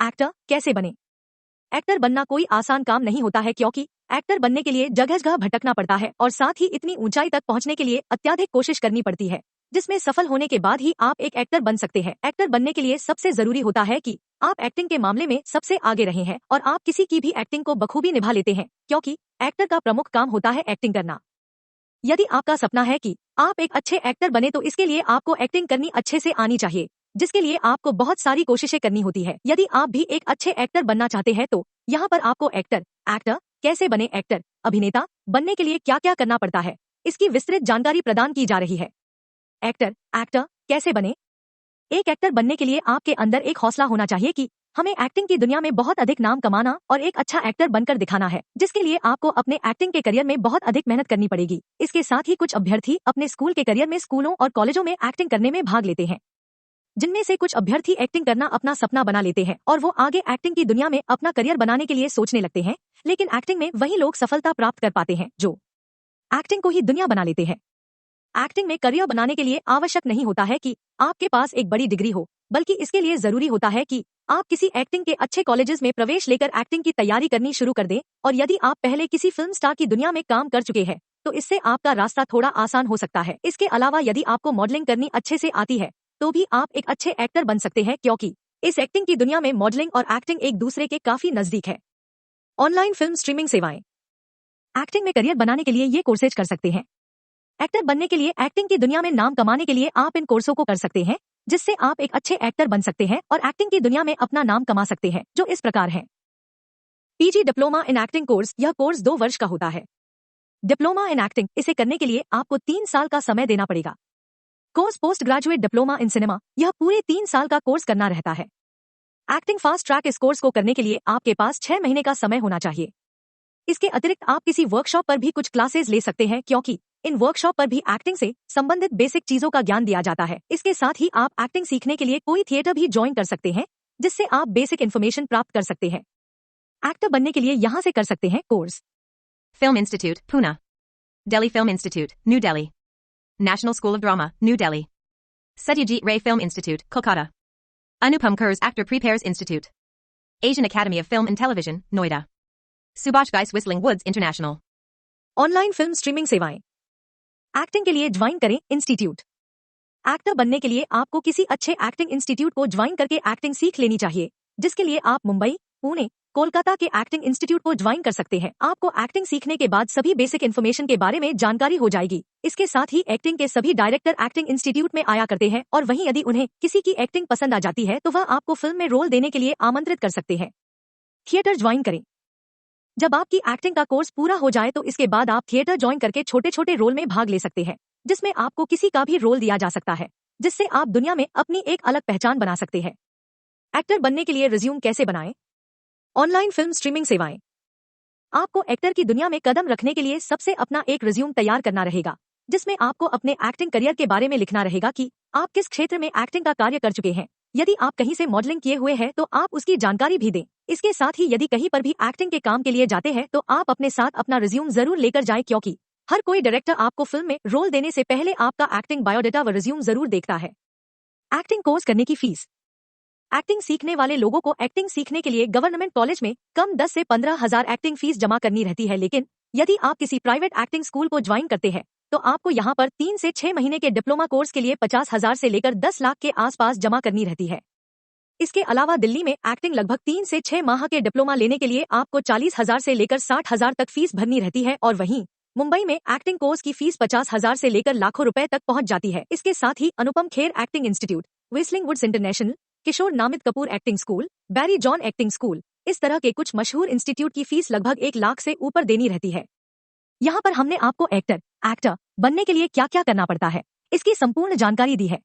Actor कैसे बने। Actor बनना कोई आसान काम नहीं होता है, क्योंकि एक्टर बनने के लिए जगह जगह भटकना पड़ता है और साथ ही इतनी ऊंचाई तक पहुंचने के लिए अत्यधिक कोशिश करनी पड़ती है, जिसमें सफल होने के बाद ही आप एक एक्टर बन सकते हैं। एक्टर बनने के लिए सबसे जरूरी होता है कि आप एक्टिंग के मामले में सबसे आगे रहे हैं और आप किसी की भी एक्टिंग को बखूबी निभा लेते हैं, क्योंकि एक्टर का प्रमुख काम होता है एक्टिंग करना। यदि आपका सपना है कि आप एक अच्छे एक्टर बने, तो इसके लिए आपको एक्टिंग करनी अच्छे से आनी चाहिए, जिसके लिए आपको बहुत सारी कोशिशें करनी होती है। यदि आप भी एक अच्छे एक्टर बनना चाहते हैं तो यहाँ पर आपको एक्टर कैसे बने, एक्टर अभिनेता बनने के लिए क्या क्या करना पड़ता है, इसकी विस्तृत जानकारी प्रदान की जा रही है। एक्टर कैसे बने। एक एक्टर बनने के लिए आपके अंदर एक हौसला होना चाहिए कि हमें एक्टिंग की दुनिया में बहुत अधिक नाम कमाना और एक अच्छा एक्टर बनकर दिखाना है, जिसके लिए आपको अपने एक्टिंग के करियर में बहुत अधिक मेहनत करनी पड़ेगी। इसके साथ ही कुछ अभ्यर्थी अपने स्कूल के करियर में स्कूलों और कॉलेजों में एक्टिंग करने में भाग लेते हैं, जिनमें से कुछ अभ्यर्थी एक्टिंग करना अपना सपना बना लेते हैं और वो आगे एक्टिंग की दुनिया में अपना करियर बनाने के लिए सोचने लगते हैं। लेकिन एक्टिंग में वही लोग सफलता प्राप्त कर पाते हैं जो एक्टिंग को ही दुनिया बना लेते हैं। एक्टिंग में करियर बनाने के लिए आवश्यक नहीं होता है कि आपके पास एक बड़ी डिग्री हो, बल्कि इसके लिए जरूरी होता है कि आप किसी एक्टिंग के अच्छे कॉलेजेस में प्रवेश लेकर एक्टिंग की तैयारी करनी शुरू कर दें। और यदि आप पहले किसी फिल्म स्टार की दुनिया में काम कर चुके हैं तो इससे आपका रास्ता थोड़ा आसान हो सकता है। इसके अलावा यदि आपको मॉडलिंग करनी अच्छे से आती है तो भी आप एक अच्छे एक्टर बन सकते हैं, क्योंकि इस एक्टिंग की दुनिया में मॉडलिंग और एक्टिंग एक दूसरे के काफी नजदीक है। ऑनलाइन फिल्म स्ट्रीमिंग सेवाएं। एक्टिंग में करियर बनाने के लिए ये कोर्सेज कर सकते हैं। एक्टर बनने के लिए, एक्टिंग की दुनिया में नाम कमाने के लिए आप इन कोर्सों को कर सकते हैं, जिससे आप एक अच्छे एक्टर बन सकते हैं और एक्टिंग की दुनिया में अपना नाम कमा सकते हैं, जो इस प्रकार है। PG diploma in acting course. यह कोर्स 2 वर्ष का होता है। डिप्लोमा इन एक्टिंग, इसे करने के लिए आपको 3 साल का समय देना पड़ेगा। Course post graduate diploma in cinema, यह पूरे 3 साल का कोर्स करना रहता है। एक्टिंग फास्ट ट्रैक, इस कोर्स को करने के लिए आपके पास 6 महीने का समय होना चाहिए। इसके अतिरिक्त आप किसी वर्कशॉप पर भी कुछ क्लासेस ले सकते हैं, क्योंकि इन वर्कशॉप पर भी एक्टिंग से संबंधित बेसिक चीजों का ज्ञान दिया जाता है। इसके साथ ही आप एक्टिंग सीखने के लिए कोई थिएटर भी ज्वाइन कर सकते हैं, जिससे आप बेसिक इन्फॉर्मेशन प्राप्त कर सकते हैं। एक्टर बनने के लिए यहाँ से कर सकते हैं course. Film Institute, Pune. Delhi Film Institute, New Delhi. National School of Drama, New Delhi. Satyajit Ray Film Institute, Kolkata. Anupam Kher's Actor Prepares Institute. Asian Academy of Film and Television, Noida. Subhash Ghai Whistling Woods International. Online film streaming सेवाएं। Acting के लिए join करें institute. Actor बनने के लिए आपको किसी अच्छे एक्टिंग इंस्टीट्यूट को ज्वाइन करके एक्टिंग सीख लेनी चाहिए, जिसके लिए आप मुंबई, पुणे, कोलकाता के एक्टिंग इंस्टीट्यूट को ज्वाइन कर सकते हैं। आपको एक्टिंग सीखने के बाद सभी बेसिक इन्फॉर्मेशन के बारे में जानकारी हो जाएगी। इसके साथ ही एक्टिंग के सभी डायरेक्टर एक्टिंग इंस्टीट्यूट में आया करते हैं और वहीं यदि उन्हें किसी की एक्टिंग पसंद आ जाती है तो वह आपको फिल्म में रोल देने के लिए आमंत्रित कर सकते हैं। थिएटर ज्वाइन करें। जब आपकी एक्टिंग का कोर्स पूरा हो जाए तो इसके बाद आप थिएटर ज्वाइन करके छोटे छोटे रोल में भाग ले सकते हैं, जिसमें आपको किसी का भी रोल दिया जा सकता है, जिससे आप दुनिया में अपनी एक अलग पहचान बना सकते हैं। एक्टर बनने के लिए रिज्यूम कैसे बनाएं। ऑनलाइन फिल्म स्ट्रीमिंग सेवाएं। आपको एक्टर की दुनिया में कदम रखने के लिए सबसे अपना एक रिज्यूम तैयार करना रहेगा, जिसमें आपको अपने एक्टिंग करियर के बारे में लिखना रहेगा कि आप किस क्षेत्र में एक्टिंग का कार्य कर चुके हैं। यदि आप कहीं से मॉडलिंग किए हुए हैं तो आप उसकी जानकारी भी दें। इसके साथ ही यदि कहीं पर भी एक्टिंग के काम के लिए जाते हैं तो आप अपने साथ अपना रिज्यूम जरूर लेकर जाएं, क्योंकि हर कोई डायरेक्टर आपको फिल्म में रोल देने से पहले आपका एक्टिंग बायोडाटा व रिज्यूम जरूर देखता है। एक्टिंग कोर्स करने की फीस। एक्टिंग सीखने वाले लोगों को एक्टिंग सीखने के लिए गवर्नमेंट कॉलेज में कम 10 से 15,000 एक्टिंग फीस जमा करनी रहती है, लेकिन यदि आप किसी प्राइवेट एक्टिंग स्कूल को ज्वाइन करते हैं तो आपको यहाँ पर 3 से 6 महीने के डिप्लोमा कोर्स के लिए 50,000 से लेकर 10 लाख के आसपास जमा करनी रहती है। इसके अलावा दिल्ली में एक्टिंग लगभग 3 से 6 माह के डिप्लोमा लेने के लिए आपको 40,000 से लेकर 60,000 तक फीस भरनी रहती है और वहीं मुंबई में एक्टिंग कोर्स की फीस 50,000 से लेकर लाखों रुपए तक पहुंच जाती है। इसके साथ ही Anupam Kher acting institute, whistling woods international, Kishore Namit Kapoor acting school, Barry John acting school, इस तरह के कुछ मशहूर इंस्टीट्यूट की फीस लगभग 1 लाख से ऊपर देनी रहती है। यहाँ पर हमने आपको एक्टर बनने के लिए क्या क्या करना पड़ता है, इसकी संपूर्ण जानकारी दी है।